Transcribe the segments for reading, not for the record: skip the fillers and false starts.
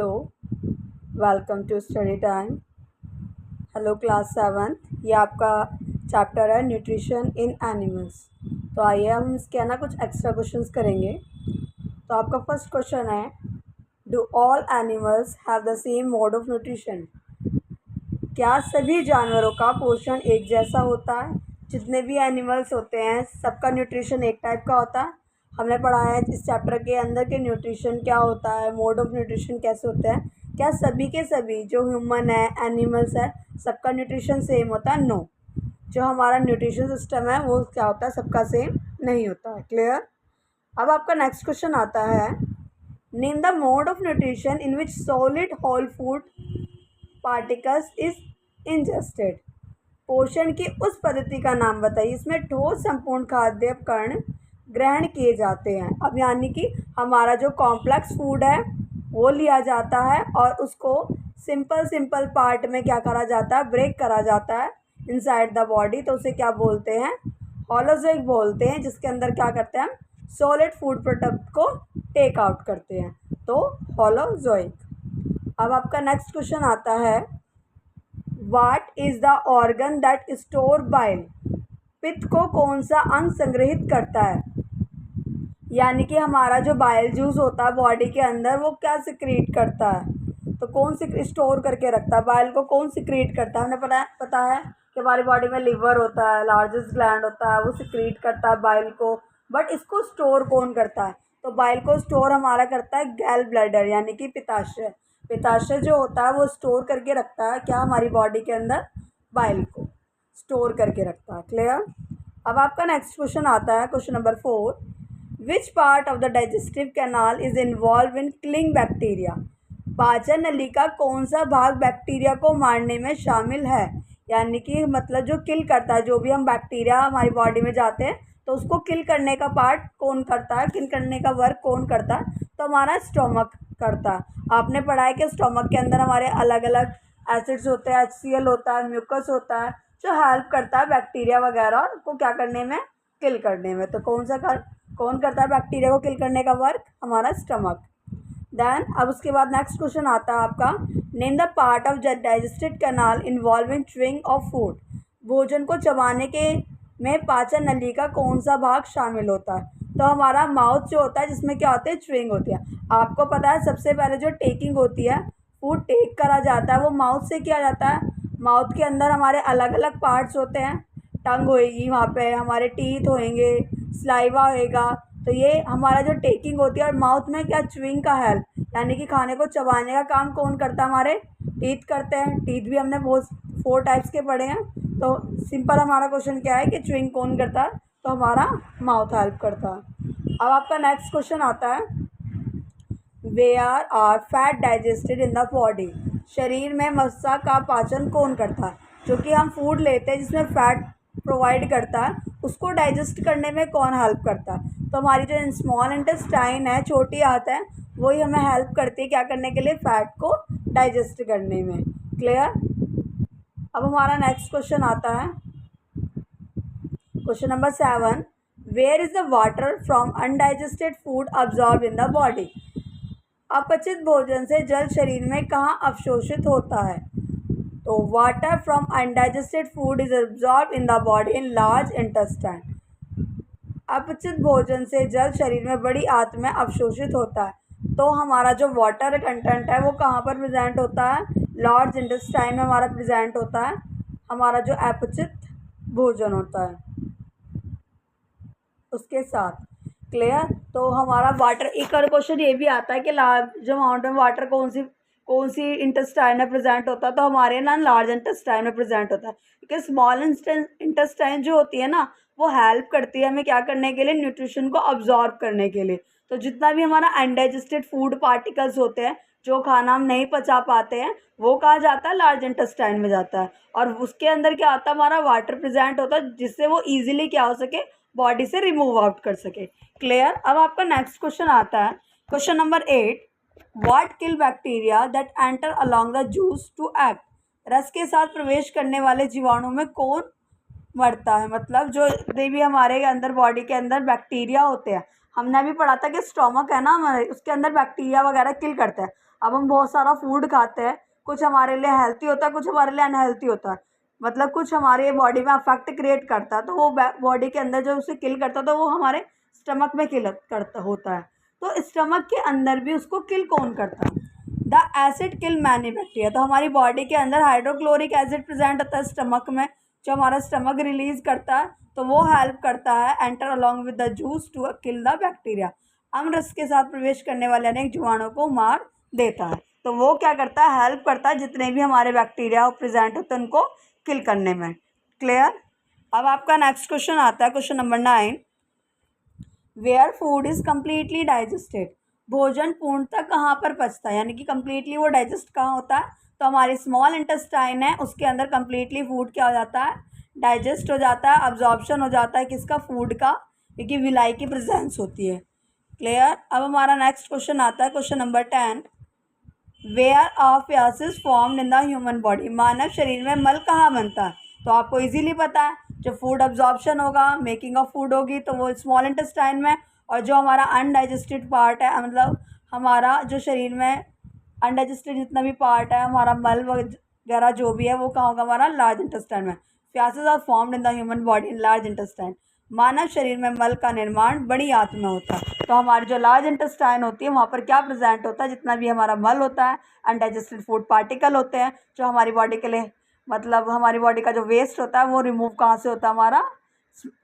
Hello, welcome to study time. Hello class 7th, ये आपका chapter है न्यूट्रिशन इन एनिमल्स। तो आइए हम इसके ना कुछ एक्स्ट्रा क्वेश्चंस करेंगे। तो आपका फर्स्ट क्वेश्चन है, do all animals have the same mode of nutrition? क्या सभी जानवरों का पोषण एक जैसा होता है? जितने भी एनिमल्स होते हैं सबका न्यूट्रिशन एक टाइप का होता है। हमने पढ़ा है इस चैप्टर के अंदर के न्यूट्रिशन क्या होता है, मोड ऑफ न्यूट्रिशन कैसे होता है। क्या सभी के सभी जो ह्यूमन है, एनिमल्स है, सबका न्यूट्रिशन सेम होता है? नो। जो हमारा न्यूट्रिशन सिस्टम है वो क्या होता है, सबका सेम नहीं होता है। क्लियर? अब आपका नेक्स्ट क्वेश्चन आता है, name the mode of nutrition in which solid whole food particles is ingested. पोषण की उस पद्धति का नाम बताइए इसमें ठोस संपूर्ण खाद्य कण ग्रहण किए जाते हैं। अब यानी कि हमारा जो कॉम्प्लेक्स फूड है वो लिया जाता है और उसको सिंपल पार्ट में क्या करा जाता है, ब्रेक करा जाता है इनसाइड द बॉडी। तो उसे क्या बोलते हैं? होलोजोइक बोलते हैं, जिसके अंदर क्या करते हैं हम, सॉलिड फूड प्रोडक्ट को टेक आउट करते हैं। तो होलोजोइक। अब आपका नेक्स्ट क्वेश्चन आता है, what is the organ that store bile? पित्त को कौन सा अंग संग्रहित करता है? यानी कि हमारा जो बाइल जूस होता है बॉडी के अंदर वो क्या सिक्रीट करता है? तो कौन स्टोर करके रखता है बाइल को? कौन सिक्रीट करता है? हमें पता है कि हमारी बॉडी में लिवर होता है, लार्जेस्ट ग्लैंड होता है, वो सिक्रीट करता है बाइल को। बट इसको स्टोर कौन करता है? तो बाइल को स्टोर हमारा करता है गैल ब्लैडर, यानी कि पित्ताशय। पित्ताशय जो होता है वो स्टोर करके रखता है क्या, हमारी बॉडी के अंदर बाइल को स्टोर करके रखता है। क्लियर? अब आपका नेक्स्ट क्वेश्चन आता है, question number 4, which part of the digestive canal is involve in killing bacteria? पाचन नली का कौन सा भाग बैक्टीरिया को मारने में शामिल है? यानी कि मतलब जो किल करता है, जो भी हम बैक्टीरिया हमारी बॉडी में जाते हैं तो उसको किल करने का पार्ट कौन करता है, किल करने का वर्क कौन करता है? तो हमारा स्टोमक करता है। आपने पढ़ा है कि स्टोमक के अंदर हमारे अलग अलग एसिड्स होते हैं, HCl होता है, म्यूकस होता है, जो हेल्प करता है बैक्टीरिया वगैरह को क्या करने में, किल करने में। तो कौन करता है बैक्टीरिया को किल करने का वर्क? हमारा स्टमक। देन अब उसके बाद नेक्स्ट क्वेश्चन आता है आपका, name the part of digestive canal involving chewing of food. भोजन को चबाने के में पाचन नली का कौन सा भाग शामिल होता है? तो हमारा माउथ जो होता है, जिसमें क्या होता है, च्यूइंग होती है। आपको पता है सबसे पहले जो टेकिंग होती है, फूड टेक करा जाता है वो माउथ से किया जाता है। माउथ के अंदर हमारे अलग अलग पार्ट्स होते हैं, टंग होएगी, वहाँ पे हमारे टीथ होएंगे, स्लाइवा होएगा। तो ये हमारा जो टेकिंग होती है, और माउथ में क्या, च्यूइंग का हेल्प, यानी कि खाने को चबाने का काम कौन करता है? हमारे टीथ करते हैं। टीथ भी हमने बहुत 4 टाइप्स के पढ़े हैं। तो सिंपल हमारा क्वेश्चन क्या है कि च्यूइंग कौन करता है? तो हमारा माउथ हेल्प करता है। अब आपका नेक्स्ट क्वेश्चन आता है, where are fat digested in the body? शरीर में मस्सा का पाचन कौन करता है? जो कि हम फूड लेते हैं जिसमें फैट प्रोवाइड करता है, उसको डाइजेस्ट करने में कौन हेल्प करता है? तो हमारी जो स्मॉल इंटेस्टाइन है, छोटी आंत है, वही हमें हेल्प करती है क्या करने के लिए, फैट को डाइजेस्ट करने में। क्लियर? अब हमारा नेक्स्ट क्वेश्चन आता है, question number 7, where is the water from undigested food absorb in the body? अपचित भोजन से जल शरीर में कहाँ अवशोषित होता है? तो water from undigested food is absorb in the body in large intestine. अपचित भोजन से जल शरीर में बड़ी आंत में अवशोषित होता है। तो हमारा जो वाटर कंटेंट है वो कहाँ पर प्रेजेंट होता है? लार्ज इंटेस्टाइन में हमारा प्रेजेंट होता है, हमारा जो अपचित भोजन होता है उसके साथ। क्लियर? तो हमारा वाटर, एक और क्वेश्चन ये भी आता है कि लार्ज अमाउंट में वाटर कौन सी इंटेस्टाइन में प्रेजेंट होता है? तो हमारे ना लार्ज इंटेस्टाइन में प्रेजेंट होता है, क्योंकि स्मॉल इंटेस्टाइन जो होती है ना वो हेल्प करती है हमें क्या करने के लिए, न्यूट्रिशन को अब्जॉर्ब करने के लिए। तो जितना भी हमारा अनडाइजेस्टेड फूड पार्टिकल्स होते हैं, जो खाना हम नहीं पचा पाते हैं, वो कहाँ जाता है, लार्ज इंटेस्टाइन में जाता है। और उसके अंदर क्या आता है, हमारा वाटर प्रेजेंट होता है, जिससे वो ईजिली क्या हो सके, बॉडी से रिमूव आउट कर सके। क्लियर? अब आपका नेक्स्ट क्वेश्चन आता है, question number 8, what kill bacteria that enter along the juice to act? रस के साथ प्रवेश करने वाले जीवाणु में कौन मरता है? मतलब जो भी हमारे अंदर बॉडी के अंदर बैक्टीरिया होते हैं, हमने अभी पढ़ा था कि स्टोमक है ना हमारे, उसके अंदर बैक्टीरिया वगैरह किल करता है। अब हम बहुत सारा फूड खाते हैं, कुछ हमारे लिए हेल्थी होता है, कुछ हमारे लिए अनहेल्थी होता है, मतलब कुछ हमारे बॉडी में अफेक्ट क्रिएट करता है, तो वो बॉडी के अंदर जो उसे किल करता है तो वो हमारे स्टमक में किल करता होता है। तो स्टमक के अंदर भी उसको किल कौन करता है? The acid kill many bacteria. तो हमारी बॉडी के अंदर हाइड्रोक्लोरिक एसिड प्रेजेंट होता है स्टमक में, जो हमारा स्टमक रिलीज करता है, तो वो हेल्प करता है enter along with the juice to kill the bacteria. अम्रस के साथ प्रवेश करने वाले अनेक जीवाणुओं को मार देता है। तो वो क्या करता है? हेल्प करता है जितने भी हमारे बैक्टीरिया प्रेजेंट होते हैं उनको किल करने में। क्लियर? अब आपका नेक्स्ट क्वेश्चन आता है, question number 9। Where food is completely digested. भोजन पूर्णतः कहाँ पर पचता है, यानी कि कम्प्लीटली वो डाइजेस्ट कहाँ होता है? तो हमारी स्मॉल इंटेस्टाइन है, उसके अंदर कम्प्लीटली फूड क्या हो जाता है? डाइजेस्ट हो जाता है, अब्जॉर्प्शन हो जाता है किसका? फूड का, क्योंकि विलाई की प्रेजेंस होती है। क्लियर? अब हमारा नेक्स्ट क्वेश्चन आता है, question number 10। Where of faeces formed in the human body. मानव शरीर में मल कहाँ बनता है? तो आपको इजीली पता है, जब फूड अब्जॉर्प्शन होगा, मेकिंग ऑफ फूड होगी, तो वो स्मॉल इंटेस्टाइन में, और जो हमारा अनडाइजेस्टेड पार्ट है, मतलब हमारा जो शरीर में अनडाइजेस्टेड जितना भी पार्ट है, हमारा मल वगैरह जो भी है, वो कहाँ होगा? हमारा लार्ज इंटेस्टाइन में। Faeces are formed in the human body in large intestine. मानव शरीर में मल का निर्माण बड़ी आंत में होता है। तो हमारी जो लार्ज इंटेस्टाइन होती है, वहाँ पर क्या प्रेजेंट होता है? जितना भी हमारा मल होता है, अनडाइजेस्टेड फूड पार्टिकल होते हैं, जो हमारी बॉडी के लिए, मतलब हमारी बॉडी का जो वेस्ट होता है, वो रिमूव कहाँ से होता है? हमारा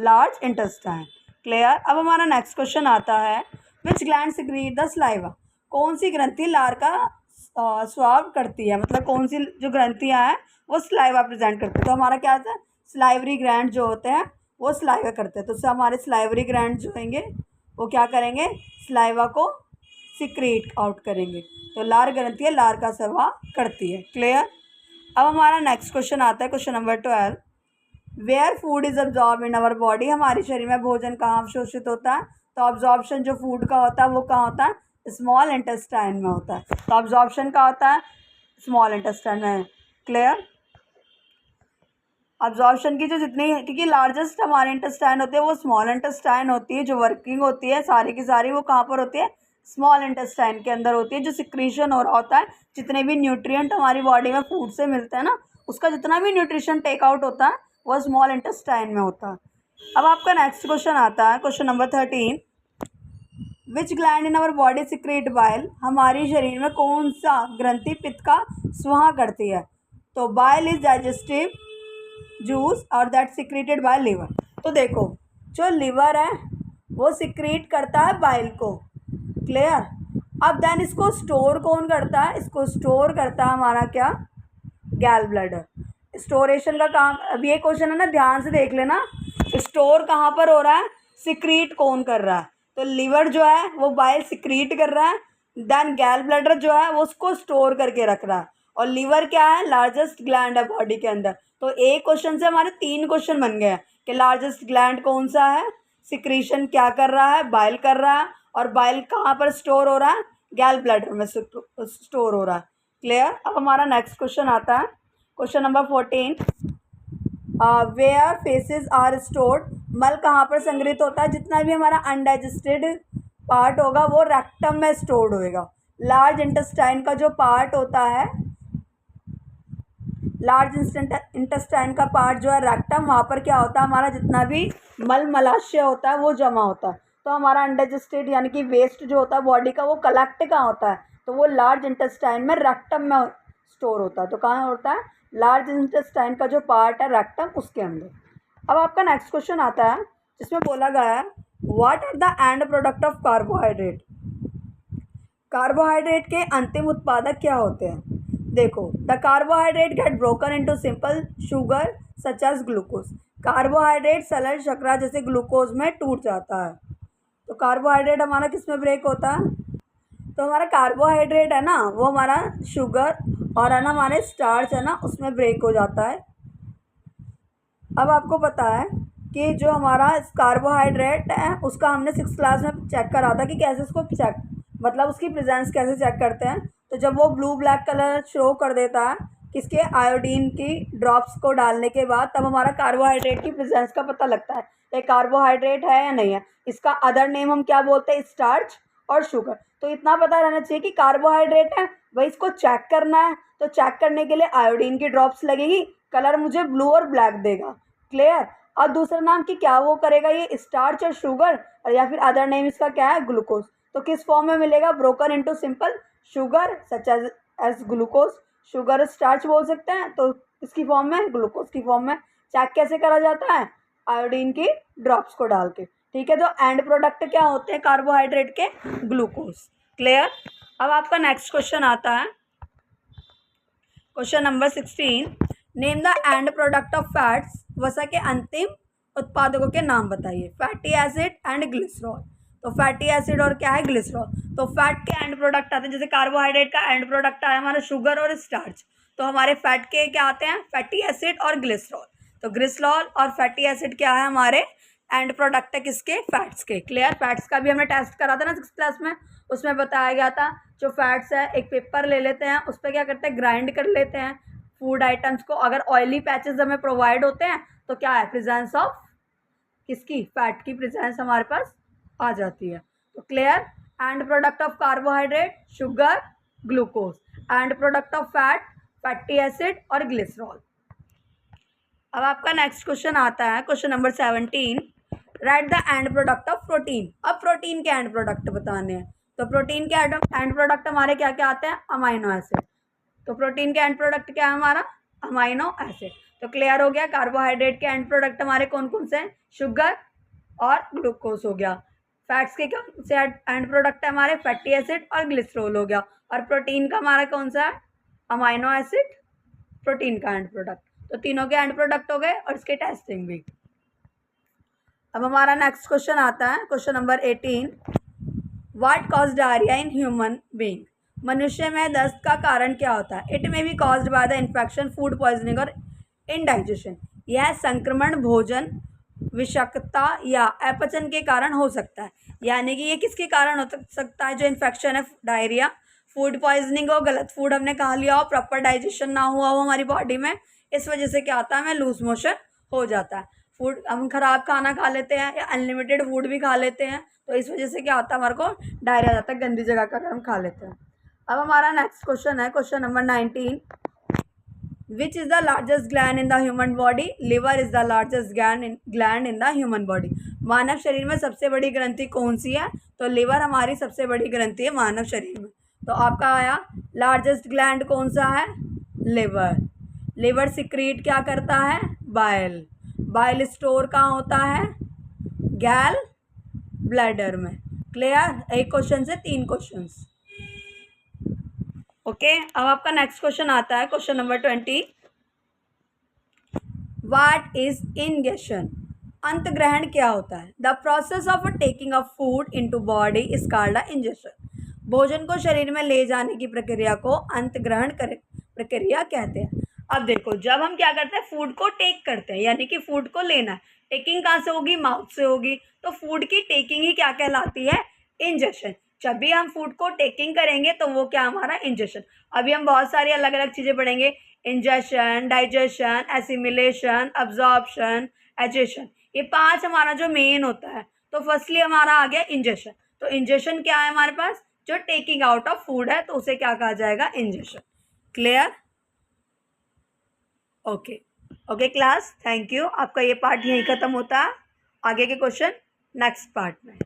लार्ज इंटेस्टाइन। क्लियर? अब हमारा नेक्स्ट क्वेश्चन आता है, विच ग्लैंड सिक्रीट द सलाइवा। कौन सी ग्रंथि लार का स्वाब करती है, मतलब कौन सी जो ग्रंथियाँ हैं वो सलाइवा प्रेजेंट करती है? तो हमारा क्या होता है? सलाइवरी ग्लैंड जो होते हैं वो सलाइवा करते हैं। तो उससे हमारे सलाइवरी ग्लैंड जो होंगे वो क्या करेंगे? सलाइवा को सिक्रीट आउट करेंगे। तो लार ग्रंथि लार का स्राव करती है। क्लियर? अब हमारा नेक्स्ट क्वेश्चन आता है, question number 12। Where food is absorb in our body. हमारे शरीर में भोजन कहाँ अवशोषित होता है? तो अब्जॉर्प्शन जो फूड का होता है वो कहाँ होता है? स्मॉल इंटेस्टाइन में होता है। तो अब्जॉर्प्शन का होता है स्मॉल इंटेस्टाइन में। क्लियर? अब्जॉर्प्शन की जो जितनी, क्योंकि लार्जेस्ट हमारे इंटेस्टाइन होते हैं वो स्मॉल इंटेस्टाइन होती है, जो वर्किंग होती है सारी की सारी वो कहाँ पर होती है? स्मॉल इंटेस्टाइन के अंदर होती है। जो सिक्रीशन हो रहा होता है, जितने भी न्यूट्रिएंट हमारी बॉडी में फूड से मिलते हैं ना, उसका जितना भी न्यूट्रिशन टेक आउट होता है वो स्मॉल इंटेस्टाइन में होता है। अब आपका नेक्स्ट क्वेश्चन आता है, question number 13। Which gland in our body secrete bile. हमारी शरीर में कौन सा ग्रंथि पित्त का स्वाहा करती है? तो बाइल इज डाइजेस्टिव जूस और दैट सिक्रेटेड बाय लिवर। तो देखो, जो लिवर है वो सिक्रेट करता है बाइल को। क्लियर? अब देन इसको स्टोर कौन करता है? इसको स्टोर करता है हमारा क्या? गैल ब्लैडर। स्टोरेशन का काम, अब ये क्वेश्चन है ना, ध्यान से देख लेना। स्टोर कहाँ पर हो रहा है? सिक्रीट कौन कर रहा है? तो लिवर जो है वो बाइल सिक्रीट कर रहा है, देन गैल ब्लैडर जो है वो उसको स्टोर करके रख रहा है। और लिवर क्या है? लार्जेस्ट ग्लैंड है बॉडी के अंदर। तो एक क्वेश्चन से हमारे 3 क्वेश्चन बन गए हैं कि लार्जेस्ट ग्लैंड कौन सा है, सिक्रीशन क्या कर रहा है, बाइल कर रहा है, और बाइल कहाँ पर स्टोर हो रहा है? गैल ब्लैडर में स्टोर हो रहा है। क्लियर? अब हमारा नेक्स्ट क्वेश्चन आता है, question number 14। Where faeces are stored. मल कहाँ पर संग्रहित होता है? जितना भी हमारा अनडाइजेस्टेड पार्ट होगा वो रेक्टम में स्टोर्ड होएगा। लार्ज इंटेस्टाइन का जो पार्ट होता है, लार्ज इंटेस्टाइन का पार्ट जो है रेक्टम, वहाँ पर क्या होता है? हमारा जितना भी मल मलाशय होता है वो जमा होता है। तो हमारा अनडाइजेस्टेड यानी कि वेस्ट जो होता है बॉडी का वो कलेक्ट कहाँ होता है? तो वो लार्ज इंटेस्टाइन में रेक्टम में स्टोर होता है। तो कहाँ होता है? लार्ज इंटेस्टाइन का जो पार्ट है रेक्टम, उसके अंदर। अब आपका नेक्स्ट क्वेश्चन आता है जिसमें बोला गया है, what are the end product of carbohydrate. Carbohydrate के अंतिम उत्पादक क्या होते हैं? देखो, the carbohydrate get broken into simple sugar such as glucose. Carbohydrate सरल शर्करा जैसे ग्लूकोज में टूट जाता है। तो कार्बोहाइड्रेट हमारा किस में ब्रेक होता है? तो हमारा कार्बोहाइड्रेट है ना, वो हमारा शुगर और है ना हमारे स्टार्च है ना, उसमें ब्रेक हो जाता है। अब आपको पता है कि जो हमारा कार्बोहाइड्रेट है उसका हमने 6th क्लास में चेक करा था कि कैसे उसको चेक, मतलब उसकी प्रेजेंस कैसे चेक करते हैं। तो जब वो ब्लू ब्लैक कलर शो कर देता है किसके? आयोडीन की ड्रॉप्स को डालने के बाद, तब हमारा कार्बोहाइड्रेट की प्रेजेंस का पता लगता है कि कार्बोहाइड्रेट है या नहीं है। इसका अदर नेम हम क्या बोलते हैं? स्टार्च और शुगर। तो इतना पता रहना चाहिए कि कार्बोहाइड्रेट है भाई इसको चेक करना है, तो चेक करने के लिए आयोडीन की ड्रॉप्स लगेगी, कलर मुझे ब्लू और ब्लैक देगा। क्लियर। और दूसरा नाम कि क्या वो करेगा, ये स्टार्च और शुगर, और या फिर अदर नेम इसका क्या है, ग्लूकोज। तो किस फॉर्म में मिलेगा, broken into simple sugar such as glucose, sugar starch बोल सकते हैं, तो इसकी फॉर्म में, ग्लूकोज की फॉर्म में। चेक कैसे करा जाता है, आयोडीन की ड्रॉप्स को डाल के। ठीक है, तो एंड प्रोडक्ट क्या होते हैं कार्बोहाइड्रेट के, ग्लूकोज। क्लियर। अब आपका नेक्स्ट क्वेश्चन आता है, question number 16, name the end product of fats, वसा के अंतिम उत्पादकों के नाम बताइए। Fatty acid and glycerol. तो फैटी एसिड और क्या है, ग्लिसरॉल। तो फैट के एंड प्रोडक्ट आते हैं, जैसे कार्बोहाइड्रेट का एंड प्रोडक्ट आया हमारा शुगर और स्टार्च, तो हमारे फैट के क्या आते हैं, फैटी एसिड और ग्लिसरॉल। तो ग्लिसरॉल और फैटी एसिड क्या है हमारे एंड प्रोडक्ट है किसके, फैट्स के। क्लियर। फैट्स का भी हमने टेस्ट करा था ना 6th क्लास में, उसमें बताया गया था जो फैट्स है, एक पेपर ले लेते हैं, उस पर क्या करते हैं, ग्राइंड कर लेते हैं फूड आइटम्स को। अगर ऑयली पैचेस हमें प्रोवाइड होते हैं तो क्या है, प्रेजेंस ऑफ किसकी, फैट की प्रेजेंस हमारे पास आ जाती है। तो clear. And product of carbohydrate sugar glucose, and product of fat fatty acid और ग्लिसरॉल। अब आपका नेक्स्ट क्वेश्चन आता है, question number 17, right the end product of protein. अब प्रोटीन के एंड प्रोडक्ट बताने हैं, तो प्रोटीन के एंड प्रोडक्ट हमारे क्या क्या आते हैं, अमाइनो एसिड। तो प्रोटीन के एंड प्रोडक्ट क्या है हमारा, अमाइनो एसिड। तो क्लियर हो गया। कार्बोहाइड्रेट के एंड प्रोडक्ट हमारे कौन कौन से हैं, शुगर और ग्लूकोज हो गया। फैट्स के कौन से एंड प्रोडक्ट है हमारे, फैटी एसिड और ग्लिसरॉल हो गया। और प्रोटीन का हमारा कौन सा है, अमाइनो एसिड, प्रोटीन का एंड प्रोडक्ट। तो तीनों के एंड प्रोडक्ट हो गए और इसके टेस्टिंग भी। अब हमारा नेक्स्ट क्वेश्चन आता है, question number 18, what cause diarrhoea in human being. मनुष्य में दस्त का कारण क्या होता है, it may be caused by the infection, food poisoning और इनडाइजेशन। यह संक्रमण, भोजन विषाक्तता या अपचन के कारण हो सकता है। यानी कि ये किसके कारण हो सकता है, जो इन्फेक्शन है, डायरिया, फूड पॉइजनिंग हो, गलत फूड हमने खा लिया हो, प्रॉपर डाइजेशन ना हुआ हो हमारी बॉडी में, इस वजह से क्या होता है, हमें लूज मोशन हो जाता है। फूड हम खराब खाना खा लेते हैं या अनलिमिटेड फूड भी खा लेते हैं, तो इस वजह से क्या होता है, हमारे को डायरिया आ जाता है गंदी जगह का अगर हम खा लेते हैं। अब हमारा नेक्स्ट क्वेश्चन है, question number 19, which is the largest gland in the human body. Liver is the largest gland in the human body. मानव शरीर में सबसे बड़ी ग्रंथि कौन सी है, तो लिवर हमारी सबसे बड़ी ग्रंथि है मानव शरीर में। तो आपका आया लार्जेस्ट ग्लैंड कौन सा है, लिवर। लिवर सिक्रीट क्या करता है, बाइल। बाइल स्टोर कहाँ होता है, गैल ब्लैडर में। क्लियर। एक क्वेश्चन से 3 क्वेश्चंस। ओके। अब आपका नेक्स्ट क्वेश्चन आता है, question number 20, what is ingestion. अंतग्रहण क्या होता है, the process of taking of food into body is called ingestion. भोजन को शरीर में ले जाने की प्रक्रिया को अंतग्रहण प्रक्रिया कहते हैं। अब देखो, जब हम क्या करते हैं, फूड को टेक करते हैं, यानी कि फूड को लेना है, टेकिंग कहाँ से होगी, माउथ से होगी, तो फूड की टेकिंग ही क्या कहलाती है, इंजेशन। जब भी हम फूड को टेकिंग करेंगे तो वो क्या हमारा इंजेशन। अभी हम बहुत सारी अलग अलग चीज़ें पढ़ेंगे, इंजेशन, डाइजेशन, एसिमिलेशन, अब्जॉर्प्शन, एजेशन, ये 5 हमारा जो मेन होता है। तो फर्स्टली हमारा आ गया इंजेशन। तो इंजेशन क्या है हमारे पास, जो टेकिंग आउट ऑफ फूड है, तो उसे क्या कहा जाएगा, ingestion. Clear. Okay okay class, thank you. आपका ये पार्ट यहीं ख़त्म होता है, आगे के क्वेश्चन नेक्स्ट पार्ट में।